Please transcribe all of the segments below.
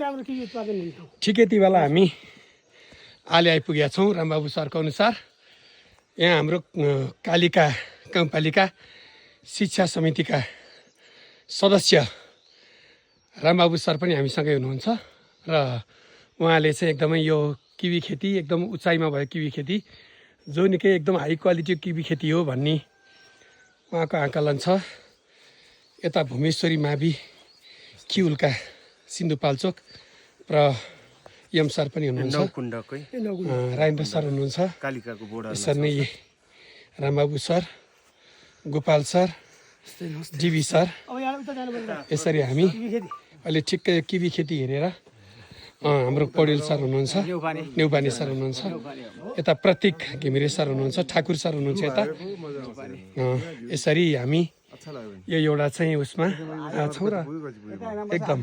ठिकै ती बेला हामी आले आइपुगेका छौँ रामबाबु सरको अनुसार। यहाँ हाम्रो कालिका गाउँपालिका शिक्षा समितिका सदस्य रामबाबु सर पनि हामीसँगै हुनुहुन्छ र उहाँले चाहिँ एकदमै यो किवी खेती एकदम उचाइमा भएको किवी खेती जो निकै एकदम हाई क्वालिटी किवी खेती हो भन्ने उहाँको आकलन छ। यता भुमेश्वरी मावि किउलका सिन्धुपाल्चोक र यम सर पनि हुनुहुन्छ, राजेन्द्र सर हुनुहुन्छ, यसरी नै Rambabu sir, Gopal sir, DB sir, यसरी हामी अहिले ठिक्कै किवी खेती हेरेर हाम्रो पौडेल सर हुनुहुन्छ, नेउपाने सर हुनुहुन्छ, यता प्रतीक घिमिरे सर हुनुहुन्छ, ठाकुर सर हुनुहुन्छ यता। यसरी हामी यो एउटा चाहिँ उसमा छौँ र एकदम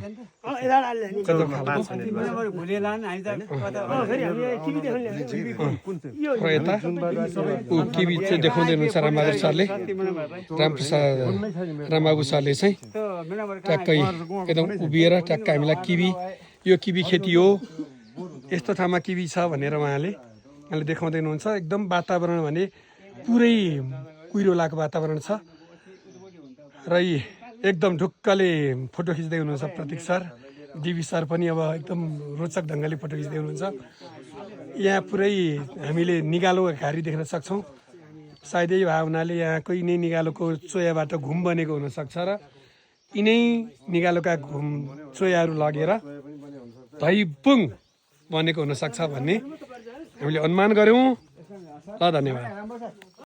र यता किवी चाहिँ देखाउँदै हुनुहुन्छ रामबहादुर सरले, रामबाबु सरले चाहिँ ट्याक्कै एकदम उभिएर ट्याक्क हामीलाई किवी यो किवी खेती हो यस्तो ठाउँमा किवी छ भनेर उहाँले देखाउँदै हुनुहुन्छ। एकदम वातावरण भने पुरै कुहिरो लागेको वातावरण छ र एकदम ढुक्कले फोटो खिच्दै हुनुहुन्छ प्रतीक सर, डिबी सर पनि अब एकदम रोचक ढङ्गले फोटो खिच्दै हुनुहुन्छ। यहाँ पुरै हामीले निगालो घारी देख्न सक्छौँ। सायद यही भए हुनाले यहाँको यिनै निगालोको चोयाबाट घुम बनेको हुनसक्छ र यिनै निगालोका घुम चोयाहरू लगेर धैपुङ बनेको हुनसक्छ भन्ने हामीले अनुमान गऱ्यौँ। ल धन्यवाद।